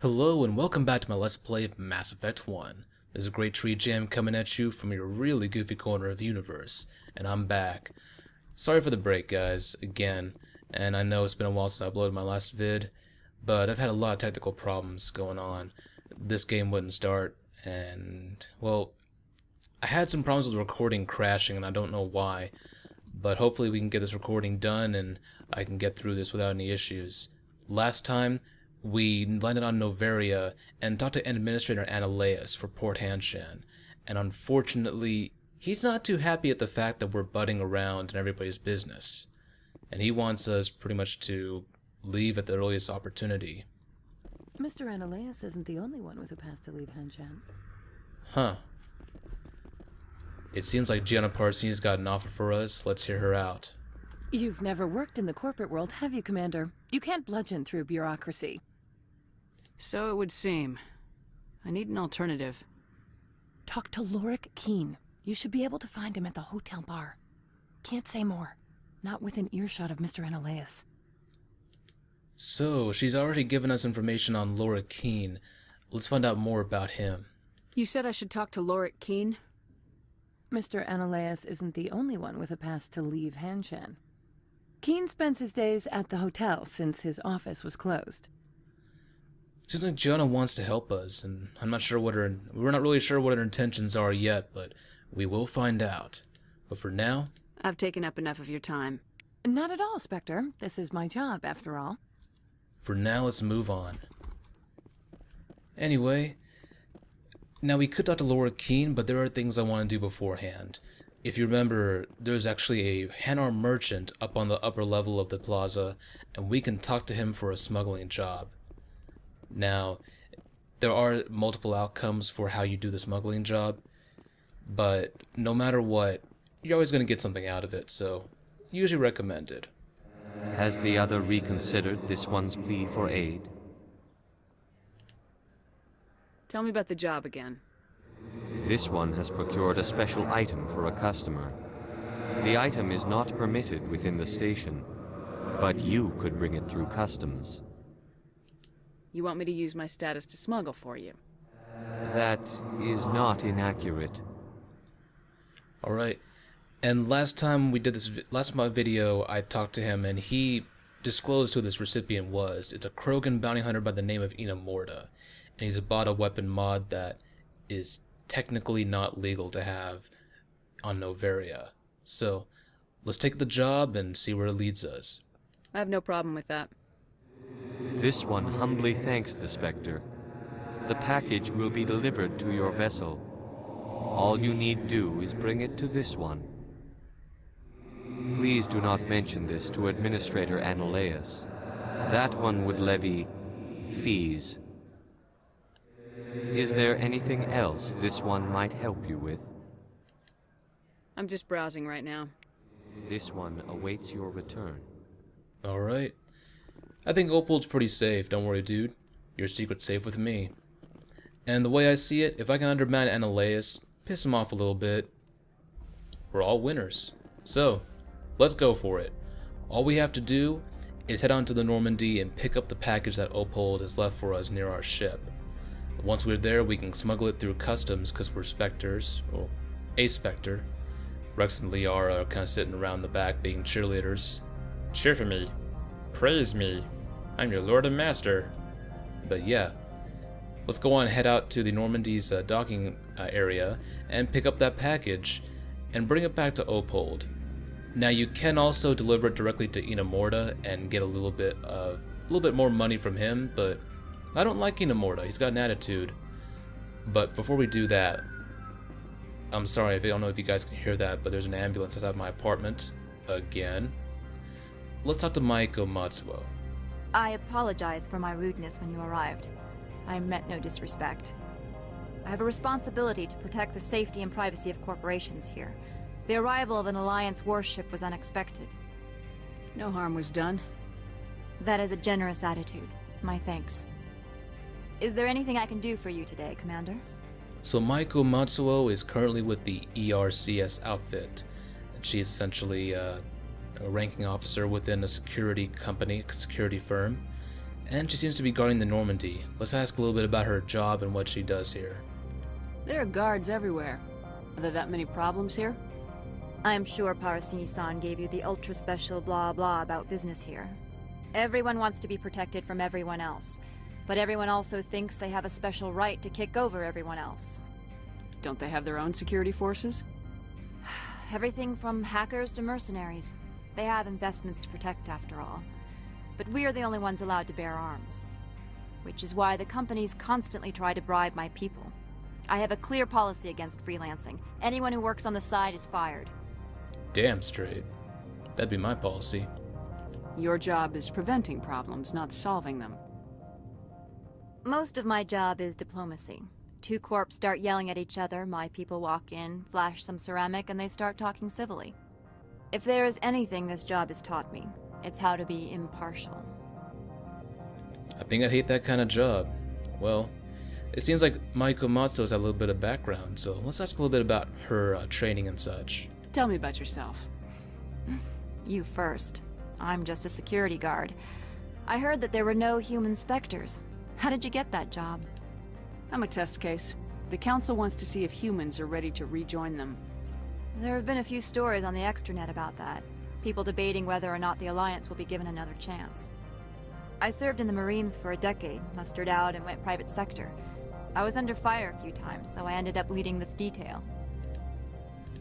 Hello and welcome back to my Let's Play of Mass Effect 1. This is GreatTreeJam coming at you from your really goofy corner of the universe, and I'm back. Sorry for the break, guys, again, and I know it's been a while since I uploaded my last vid, but I've had a lot of technical problems going on. This game wouldn't start, and, well, I had some problems with the recording crashing, and I don't know why, but hopefully we can get this recording done and I can get through this without any issues. Last time, we landed on Noveria and talked to Administrator Anoleis for Port Hanshan, and unfortunately, he's not too happy at the fact that we're butting around in everybody's business, and he wants us pretty much to leave at the earliest opportunity. Mr. Anoleis isn't the only one with a pass to leave Hanshan. Huh. It seems like Jenna Parsons got an offer for us. Let's hear her out. You've never worked in the corporate world, have you, Commander? You can't bludgeon through bureaucracy. So it would seem. I need an alternative. Talk to Lorik Keen. You should be able to find him at the hotel bar. Can't say more. Not within earshot of Mr. Anoleis. So, she's already given us information on Lorik Keen. Let's find out more about him. You said I should talk to Lorik Keen? Mr. Anoleis isn't the only one with a pass to leave Hanshan. Keen spends his days at the hotel since his office was closed. Seems like Jenna wants to help us, and we're not really sure what her intentions are yet, but we will find out. But for now, I've taken up enough of your time. Not at all, Specter. This is my job, after all. For now, let's move on. Anyway, now we could talk to Lorik Keen, but there are things I want to do beforehand. If you remember, there's actually a Hanar merchant up on the upper level of the plaza, and we can talk to him for a smuggling job. Now, there are multiple outcomes for how you do the smuggling job, but no matter what, you're always going to get something out of it, so usually recommended. Has the other reconsidered this one's plea for aid? Tell me about the job again. This one has procured a special item for a customer. The item is not permitted within the station, but you could bring it through customs. You want me to use my status to smuggle for you? That is not inaccurate. Alright, and last time we did this, last video, I talked to him and he disclosed who this recipient was. It's a Krogan bounty hunter by the name of Morta, and he's bought a weapon mod that is technically not legal to have on Noveria. So, let's take the job and see where it leads us. I have no problem with that. This one humbly thanks the Specter. The package will be delivered to your vessel. All you need do is bring it to this one. Please do not mention this to Administrator Anoleis. That one would levy fees. Is there anything else this one might help you with? I'm just browsing right now. This one awaits your return. Alright. I think Opold's pretty safe, don't worry dude. Your secret's safe with me. And the way I see it, if I can undermine Anoleis, piss him off a little bit, we're all winners. So, let's go for it. All we have to do is head on to the Normandy and pick up the package that Opold has left for us near our ship. Once we're there, we can smuggle it through customs because we're Specters, or a Specter. Rex and Liara are kind of sitting around the back being cheerleaders. Cheer for me. Praise me. I'm your lord and master. But yeah, let's go on and head out to the Normandy's docking area and pick up that package and bring it back to Opold. Now you can also deliver it directly to Morta and get a little bit more money from him, but I don't like Morta. He's got an attitude. But before we do that, I'm sorry, I don't know if you guys can hear that, but there's an ambulance outside my apartment again. Let's talk to Matsuo. I apologize for my rudeness when you arrived. I meant no disrespect. I have a responsibility to protect the safety and privacy of corporations here. The arrival of an Alliance warship was unexpected. No harm was done. That is a generous attitude. My thanks. Is there anything I can do for you today, Commander? So Matsuo is currently with the ERCS outfit. She's essentially a ranking officer within a security company, security firm, and she seems to be guarding the Normandy. Let's ask a little bit about her job and what she does here. There are guards everywhere. Are there that many problems here? I am sure Parasini-san gave you the ultra-special blah-blah about business here. Everyone wants to be protected from everyone else, but everyone also thinks they have a special right to kick over everyone else. Don't they have their own security forces? Everything from hackers to mercenaries. They have investments to protect, after all. But we are the only ones allowed to bear arms. Which is why the companies constantly try to bribe my people. I have a clear policy against freelancing. Anyone who works on the side is fired. Damn straight. That'd be my policy. Your job is preventing problems, not solving them. Most of my job is diplomacy. Two corps start yelling at each other, my people walk in, flash some ceramic, and they start talking civilly. If there is anything this job has taught me, it's how to be impartial. I think I'd hate that kind of job. Well, it seems like Maiko Matsuo has a little bit of background, so let's ask a little bit about her training and such. Tell me about yourself. You first. I'm just a security guard. I heard that there were no human Specters. How did you get that job? I'm a test case. The Council wants to see if humans are ready to rejoin them. There have been a few stories on the extranet about that. People debating whether or not the Alliance will be given another chance. I served in the Marines for a decade, mustered out and went private sector. I was under fire a few times, so I ended up leading this detail.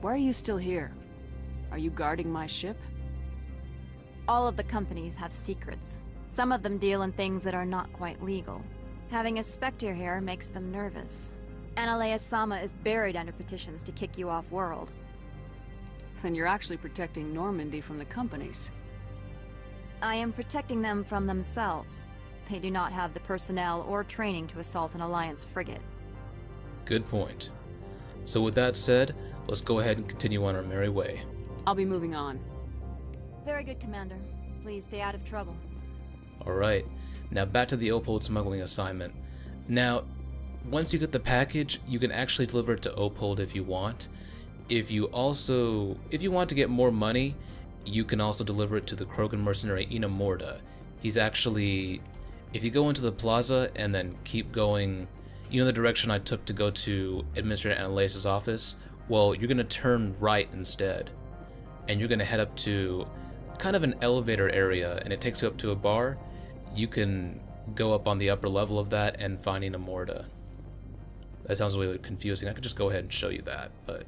Why are you still here? Are you guarding my ship? All of the companies have secrets. Some of them deal in things that are not quite legal. Having a Specter here makes them nervous. Anoleis-sama is buried under petitions to kick you off-world. Then you're actually protecting Normandy from the companies. I am protecting them from themselves. They do not have the personnel or training to assault an Alliance frigate. Good point. So with that said, let's go ahead and continue on our merry way. I'll be moving on. Very good, Commander. Please stay out of trouble. Alright, now back to the Opold smuggling assignment. Now, once you get the package, you can actually deliver it to Opold if you want. If you want to get more money, you can also deliver it to the Krogan mercenary Inamorta. He's actually, if you go into the plaza and then keep going, you know the direction I took to go to Administrator Anoleis' office? Well, you're going to turn right instead. And you're going to head up to kind of an elevator area, and it takes you up to a bar. You can go up on the upper level of that and find Inamorta. That sounds really confusing. I could just go ahead and show you that, but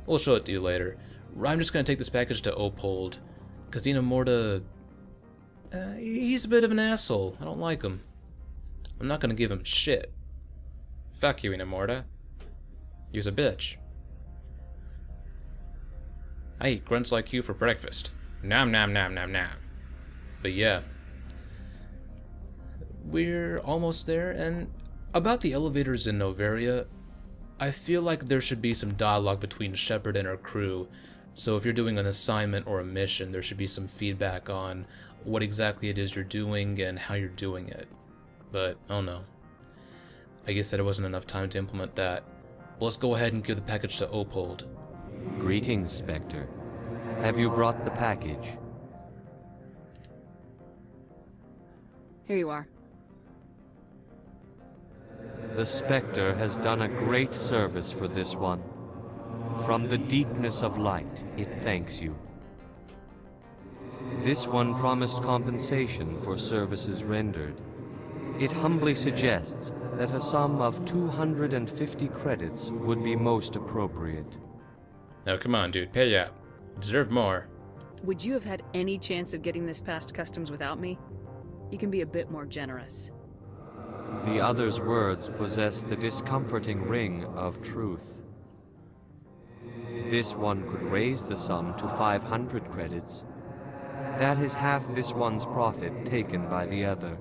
we'll show it to you later. I'm just going to take this package to Opold, because Inamorta, he's a bit of an asshole. I don't like him. I'm not going to give him shit. Fuck you, Inamorta. You're a bitch. I eat grunts like you for breakfast. Nom nom nom nom nom. But yeah. We're almost there, and about the elevators in Noveria, I feel like there should be some dialogue between Shepard and her crew. So if you're doing an assignment or a mission, there should be some feedback on what exactly it is you're doing and how you're doing it. But, oh no. I guess there wasn't enough time to implement that. But let's go ahead and give the package to Opold. Greetings, Specter. Have you brought the package? Here you are. The Specter has done a great service for this one. From the deepness of light, it thanks you. This one promised compensation for services rendered. It humbly suggests that a sum of 250 credits would be most appropriate. Now come on, dude, pay up. You deserve more. Would you have had any chance of getting this past customs without me? You can be a bit more generous. The other's words possess the discomforting ring of truth. This one could raise the sum to 500 credits. That is half this one's profit taken by the other.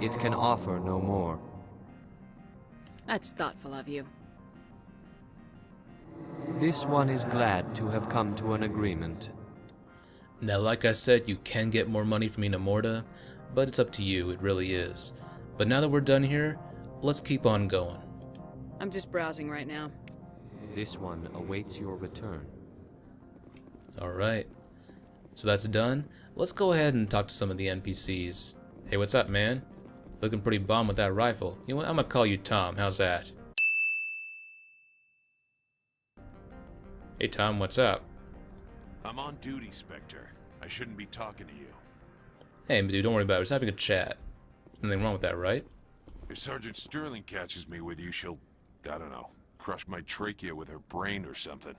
It can offer no more. That's thoughtful of you. This one is glad to have come to an agreement. Now, like I said, you can get more money from Inamorta, but it's up to you, it really is. But now that we're done here, let's keep on going. I'm just browsing right now. This one awaits your return. Alright, so that's done. Let's go ahead and talk to some of the NPCs. Hey, what's up, man? Looking pretty bomb with that rifle. You know what? I'm gonna call you Tom. How's that? Hey, Tom, what's up? I'm on duty, Specter. I shouldn't be talking to you. Hey, dude, don't worry about it. We're just having a chat. Nothing wrong with that, right? If Sergeant Sterling catches me with you, she'll, I don't know, crush my trachea with her brain or something.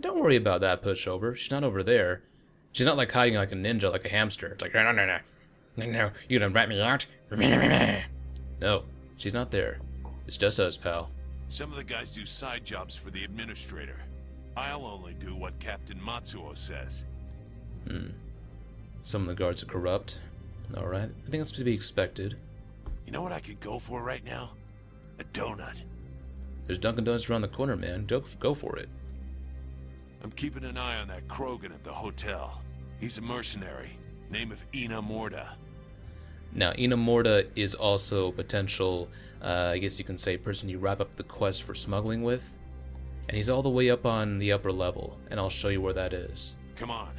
Don't worry about that pushover. She's not over there. She's not like hiding like a ninja, like a hamster. It's like, no, no, no, no. No, no, you gonna rat me out? No, she's not there. It's just us, pal. Some of the guys do side jobs for the administrator. I'll only do what Captain Matsuo says. Some of the guards are corrupt. Alright, I think that's to be expected. You know what I could go for right now? A donut. There's Dunkin' Donuts around the corner, man. Go for it. I'm keeping an eye on that Krogan at the hotel. He's a mercenary. Name of Ina Morda. Now, Ina Morda is also a potential, I guess you can say, person you wrap up the quest for smuggling with. And he's all the way up on the upper level, and I'll show you where that is. Come on.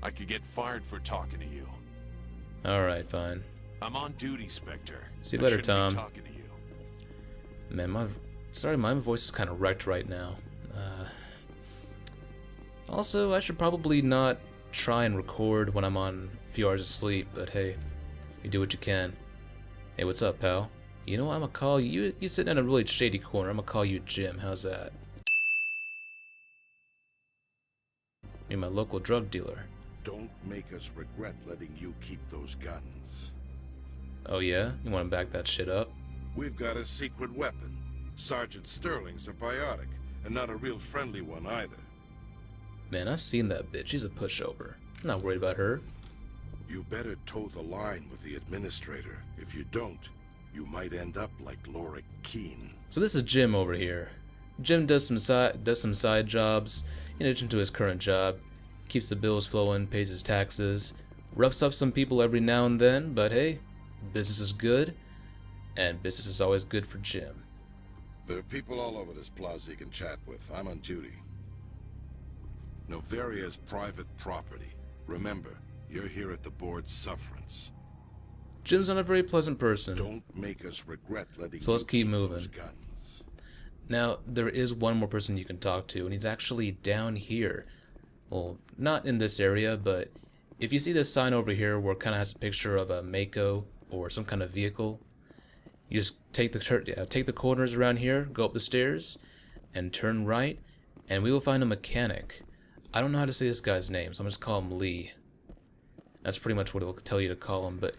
I could get fired for talking to you. Alright, fine. I'm on duty, Specter. See you later, I shouldn't Tom. be talking to you. Man, my voice is kind of wrecked right now. Also, I should probably not try and record when I'm on a few hours of sleep, but hey, you do what you can. Hey, what's up, pal? You know what, I'm gonna call you. You sitting in a really shady corner. I'm gonna call you Jim. How's that? You're my local drug dealer. Don't make us regret letting you keep those guns. Oh yeah? You wanna back that shit up? We've got a secret weapon. Sergeant Sterling's a biotic, and not a real friendly one either. Man, I've seen that bitch. She's a pushover. I'm not worried about her. You better toe the line with the administrator. If you don't, you might end up like Laura Keene. So this is Jim over here. Jim does some side jobs in addition to his current job. Keeps the bills flowing, pays his taxes, roughs up some people every now and then, but hey, business is good, and business is always good for Jim. There are people all over this plaza you can chat with. I'm on duty. Noveria is private property. Remember, you're here at the board's sufferance. Jim's not a very pleasant person. Don't make us regret letting So let's you keep keep moving. those guns. Now, there is one more person you can talk to, and he's actually down here. Well, not in this area, but if you see this sign over here where it kind of has a picture of a Mako or some kind of vehicle, you just take the corners around here, go up the stairs, and turn right, and we will find a mechanic. I don't know how to say this guy's name, so I'm just call him Lee. That's pretty much what it'll tell you to call him, but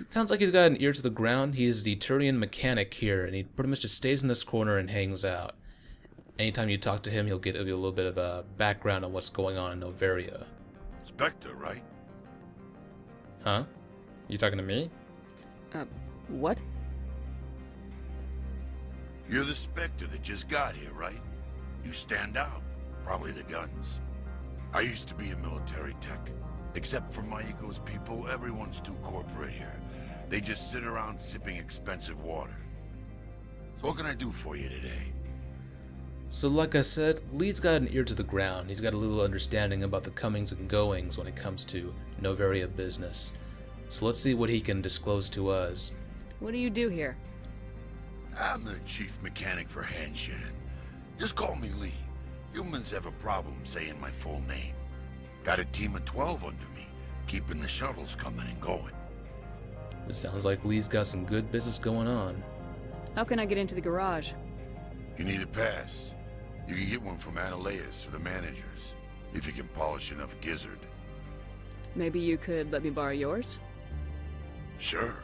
sounds like he's got an ear to the ground. He's the Turian mechanic here, and he pretty much just stays in this corner and hangs out. Anytime you talk to him, he'll give you a little bit of a background on what's going on in Noveria. Specter, right? Huh? You talking to me? What? You're the Specter that just got here, right? You stand out. Probably the guns. I used to be a military tech. Except for Mayuko's people, everyone's too corporate here. They just sit around sipping expensive water. So what can I do for you today? So like I said, Lee's got an ear to the ground. He's got a little understanding about the comings and goings when it comes to Noveria business. So let's see what he can disclose to us. What do you do here? I'm the chief mechanic for Hanshan. Just call me Lee. Humans have a problem saying my full name. Got a team of 12 under me, keeping the shuttles coming and going. It sounds like Lee's got some good business going on. How can I get into the garage? You need a pass. You can get one from Anoleis or the managers, if you can polish enough gizzard. Maybe you could let me borrow yours? Sure,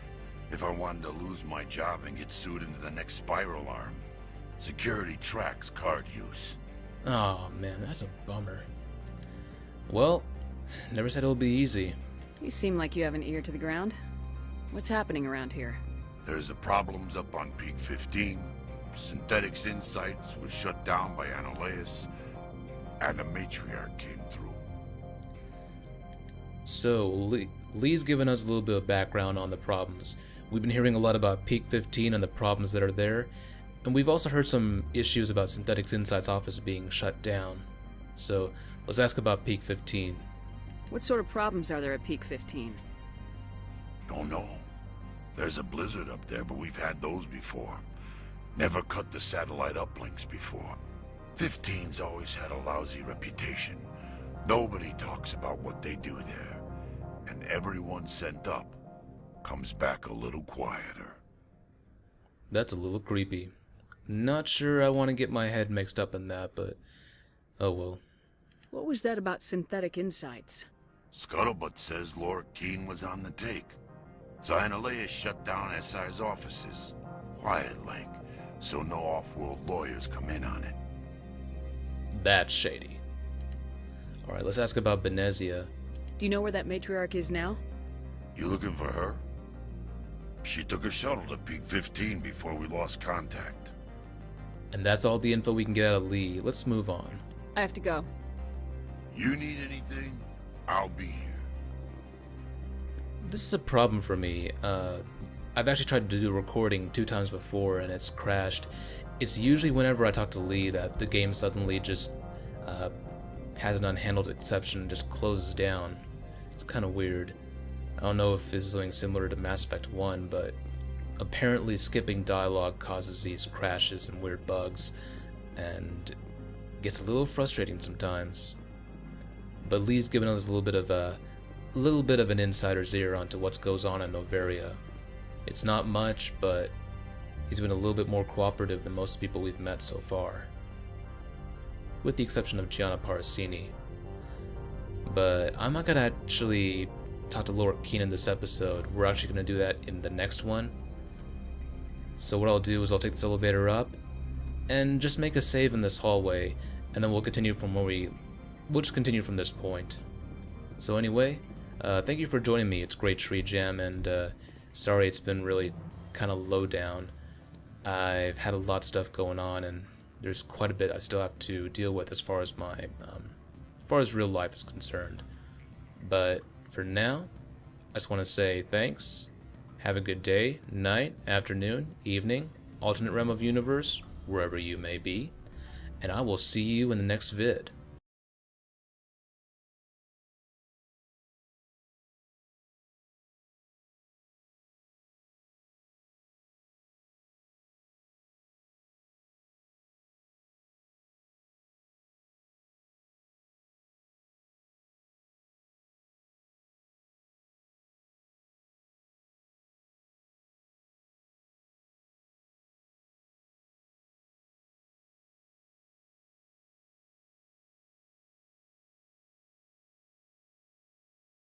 if I wanted to lose my job and get sued into the next spiral arm. Security tracks card use. Oh man, that's a bummer. Well, never said it'll be easy. You seem like you have an ear to the ground. What's happening around here? There's the problems up on Peak 15. Synthetics Insights was shut down by Anoleis, and the matriarch came through. So, Lee's given us a little bit of background on the problems. We've been hearing a lot about Peak 15 and the problems that are there, and we've also heard some issues about Synthetics Insights office being shut down. So, let's ask about Peak 15. What sort of problems are there at Peak 15? Don't know. There's a blizzard up there, but we've had those before. Never cut the satellite uplinks before. 15's always had a lousy reputation. Nobody talks about what they do there. And everyone sent up comes back a little quieter. That's a little creepy. Not sure I want to get my head mixed up in that, but oh well. What was that about synthetic insights? Scuttlebutt says Lord Keene was on the take. So Anoleis shut down SI's offices, quiet-like, so no off-world lawyers come in on it. That's shady. Alright, let's ask about Benezia. Do you know where that matriarch is now? You looking for her? She took a shuttle to Peak 15 before we lost contact. And that's all the info we can get out of Lee. Let's move on. I have to go. You need anything? I'll be here. This is a problem for me. I've actually tried to do a recording 2 times before and it's crashed. It's usually whenever I talk to Lee that the game suddenly just has an unhandled exception and just closes down. It's kind of weird. I don't know if this is something similar to Mass Effect 1, but apparently skipping dialogue causes these crashes and weird bugs, and gets a little frustrating sometimes. But Lee's given us a little bit of an insider's ear onto what goes on in Noveria. It's not much, but he's been a little bit more cooperative than most people we've met so far, with the exception of Jenna Parsons. But I'm not gonna actually talk to Lord Keene in this episode. We're actually gonna do that in the next one. So what I'll do is I'll take this elevator up and just make a save in this hallway, and then we'll continue from we'll just continue from this point. So anyway, thank you for joining me. It's GreatTreeJam, and sorry it's been really kind of low down. I've had a lot of stuff going on, and there's quite a bit I still have to deal with as far as my real life is concerned. But for now, I just want to say thanks. Have a good day, night, afternoon, evening, alternate realm of universe, wherever you may be, and I will see you in the next vid.